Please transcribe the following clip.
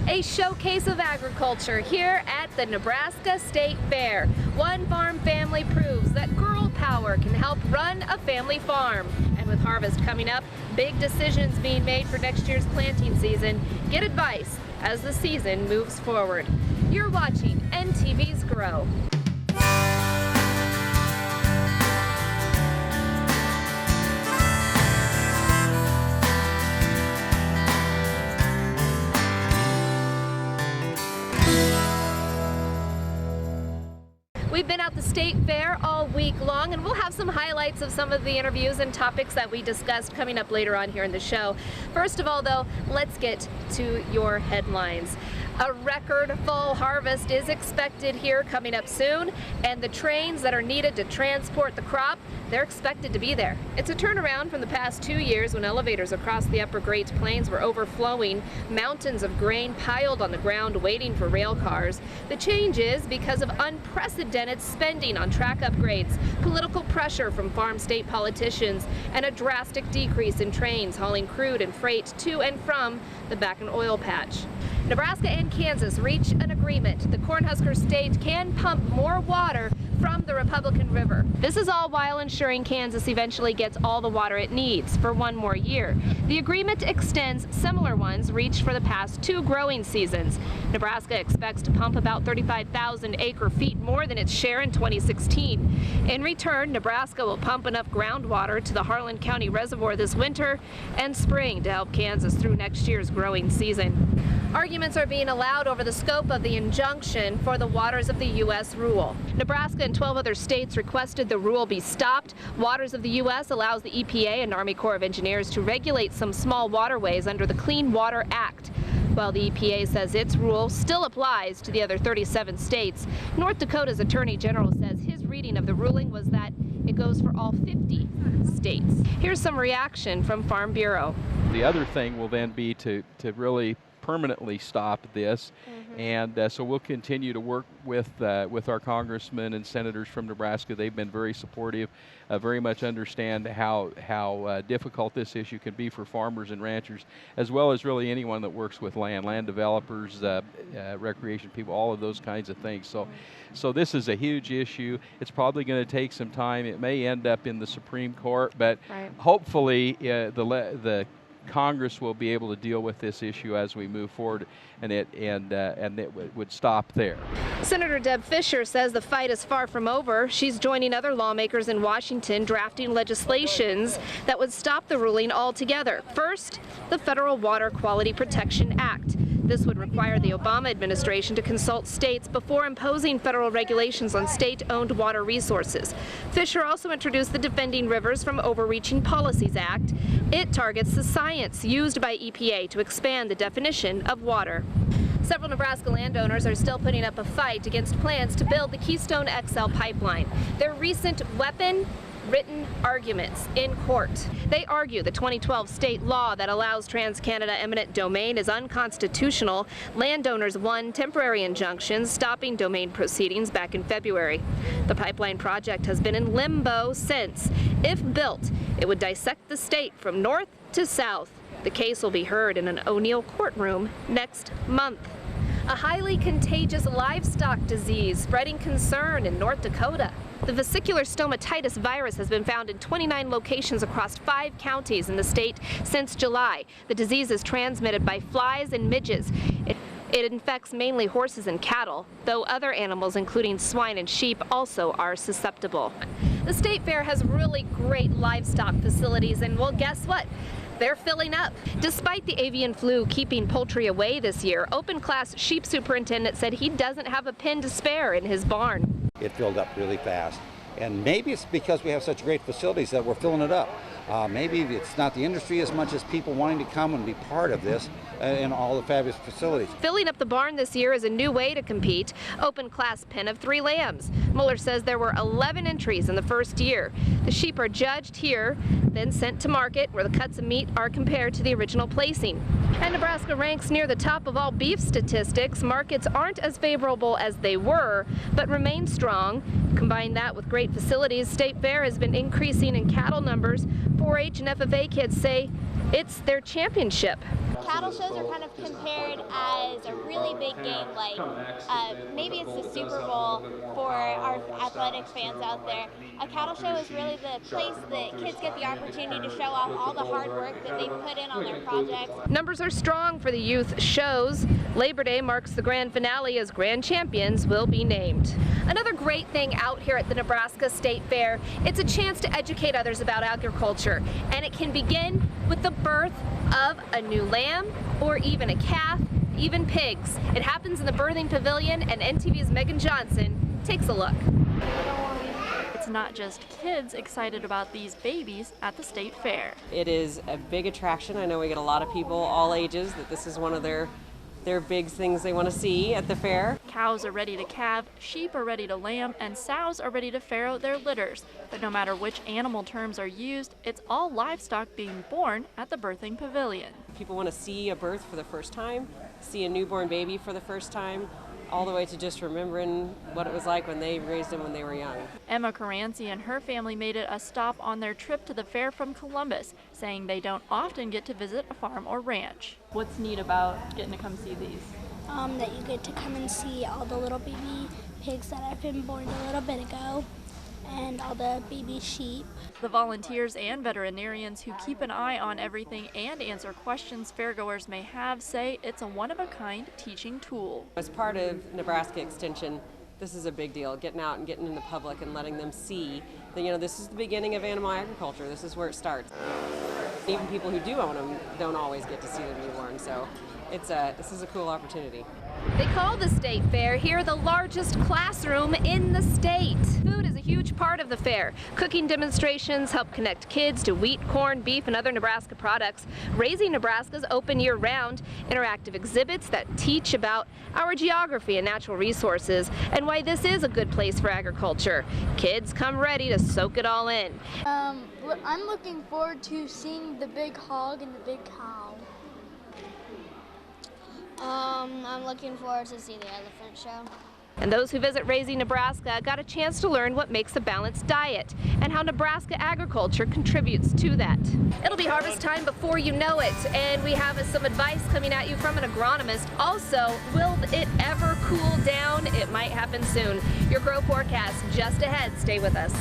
A showcase of agriculture here at the Nebraska State Fair. One farm family proves that girl power can help run a family farm. And with harvest coming up, big decisions being made for next year's planting season. Get advice as the season moves forward. You're watching NTV's Grow. We've been at the State Fair all week long, and we'll have some highlights of some of the interviews and topics that we discussed coming up later on here in the show. First of all, though, let's get to your headlines. A record fall harvest is expected here coming up soon, and the trains that are needed to transport the crop, they're expected to be there. It's a turnaround from the past 2 years when elevators across the upper Great Plains were overflowing, mountains of grain piled on the ground waiting for rail cars. The change is because of unprecedented spending on track upgrades, political pressure from farm state politicians, and a drastic decrease in trains hauling crude and freight to and from the Bakken oil patch. Nebraska and Kansas reach an agreement. The Cornhusker state can pump more water from the Republican River. This is all while ensuring Kansas eventually gets all the water it needs for one more year. The agreement extends similar ones reached for the past 2 growing seasons. Nebraska expects to pump about 35,000 acre-feet more than its share in 2016. In return, Nebraska will pump enough groundwater to the Harlan County Reservoir this winter and spring to help Kansas through next year's growing season. Arguments are being allowed over the scope of the injunction for the Waters of the U.S. rule. Nebraska and 12 other states requested the rule be stopped. Waters of the U.S. allows the EPA and Army Corps of Engineers to regulate some small waterways under the Clean Water Act. While the EPA says its rule still applies to the other 37 states, North Dakota's Attorney General says his reading of the ruling was that it goes for all 50 states. Here's some reaction from Farm Bureau. The other thing will then be to really permanently stop this, and so we'll continue to work with our congressmen and senators from Nebraska. They've been very supportive, very much understand how difficult this issue can be for farmers and ranchers, as well as really anyone that works with land developers, recreation people, all of those kinds of things. So this is a huge issue. It's probably going to take some time. It may end up in the Supreme Court, but hopefully the Congress will be able to deal with this issue as we move forward, and it would stop there. Senator Deb Fischer says the fight is far from over. She's joining other lawmakers in Washington drafting legislations that would stop the ruling altogether. First, the Federal Water Quality Protection Act. This would require the Obama administration to consult states before imposing federal regulations on state-owned water resources. Fisher also introduced the Defending Rivers from Overreaching Policies Act. It targets the science used by EPA to expand the definition of water. Several Nebraska landowners are still putting up a fight against plans to build the Keystone XL pipeline. Their recent written arguments in court. They argue the 2012 state law that allows TransCanada eminent domain is unconstitutional. Landowners won temporary injunctions stopping domain proceedings back in February. The pipeline project has been in limbo since. If built, it would dissect the state from north to south. The case will be heard in an O'Neill courtroom next month. A highly contagious livestock disease spreading concern in North Dakota. The vesicular stomatitis virus has been found in 29 locations across 5 counties in the state since July. The disease is transmitted by flies and midges. It infects mainly horses and cattle, though other animals, including swine and sheep, also are susceptible. The State Fair has really great livestock facilities, and well, guess what? They're filling up. Despite the avian flu keeping poultry away this year, open-class sheep superintendent said he doesn't have a pen to spare in his barn. It filled up really fast, and maybe it's because we have such great facilities that we're filling it up. Maybe it's not the industry as much as people wanting to come and be part of this and all the fabulous facilities. Filling up the barn this year is a new way to compete. Open class pen of 3 lambs. Mueller says there were 11 entries in the first year. The sheep are judged here, then sent to market where the cuts of meat are compared to the original placing. And Nebraska ranks near the top of all beef statistics. Markets aren't as favorable as they were, but remain strong. Combine that with great facilities, State Fair has been increasing in cattle numbers. 4-H and FFA kids say it's their championship. cattle shows are kind of compared as a really big game, like maybe it's the Super Bowl for our athletic fans out there. A cattle show is really the place that kids get the opportunity to show off all the hard work that they've put in on their projects. Numbers are strong for the youth shows. Labor Day marks the grand finale as grand champions will be named. Another great thing out here at the Nebraska State Fair, it's a chance to educate others about agriculture, and it can begin with the birth of a new lamb or even a calf, even pigs. It happens in the birthing pavilion, and NTV's Megan Johnson takes a look. It's not just kids excited about these babies at the state fair. It is a big attraction. I know we get a lot of people, all ages, that this is one of their big things they want to see at the fair. Cows are ready to calve, sheep are ready to lamb, and sows are ready to farrow their litters. But no matter which animal terms are used, it's all livestock being born at the birthing pavilion. People want to see a birth for the first time, see a newborn baby for the first time, all the way to just remembering what it was like when they raised them when they were young. Emma Caranci and her family made it a stop on their trip to the fair from Columbus, saying they don't often get to visit a farm or ranch. What's neat about getting to come see these? That you get to come and see all the little baby pigs that have been born a little bit ago, and all the baby sheep. The volunteers and veterinarians who keep an eye on everything and answer questions fairgoers may have say it's a one-of-a-kind teaching tool. As part of Nebraska Extension, this is a big deal, getting out and getting in the public and letting them see that, you know, this is the beginning of animal agriculture. This is where it starts. Even people who do own them don't always get to see them newborn, so this is a cool opportunity. They call the state fair here the largest classroom in the state. Food is a huge part of the fair. Cooking demonstrations help connect kids to wheat, corn, beef, and other Nebraska products. Raising Nebraska's open year-round. Interactive exhibits that teach about our geography and natural resources and why this is a good place for agriculture. Kids come ready to soak it all in. I'm looking forward to seeing the big hog and the big cow. I'm looking forward to see the elephant show. And those who visit Raising Nebraska got a chance to learn what makes a balanced diet and how Nebraska agriculture contributes to that. It'll be harvest time before you know it, and we have some advice coming at you from an agronomist. Also, will it ever cool down? It might happen soon. Your grow forecast just ahead. Stay with us.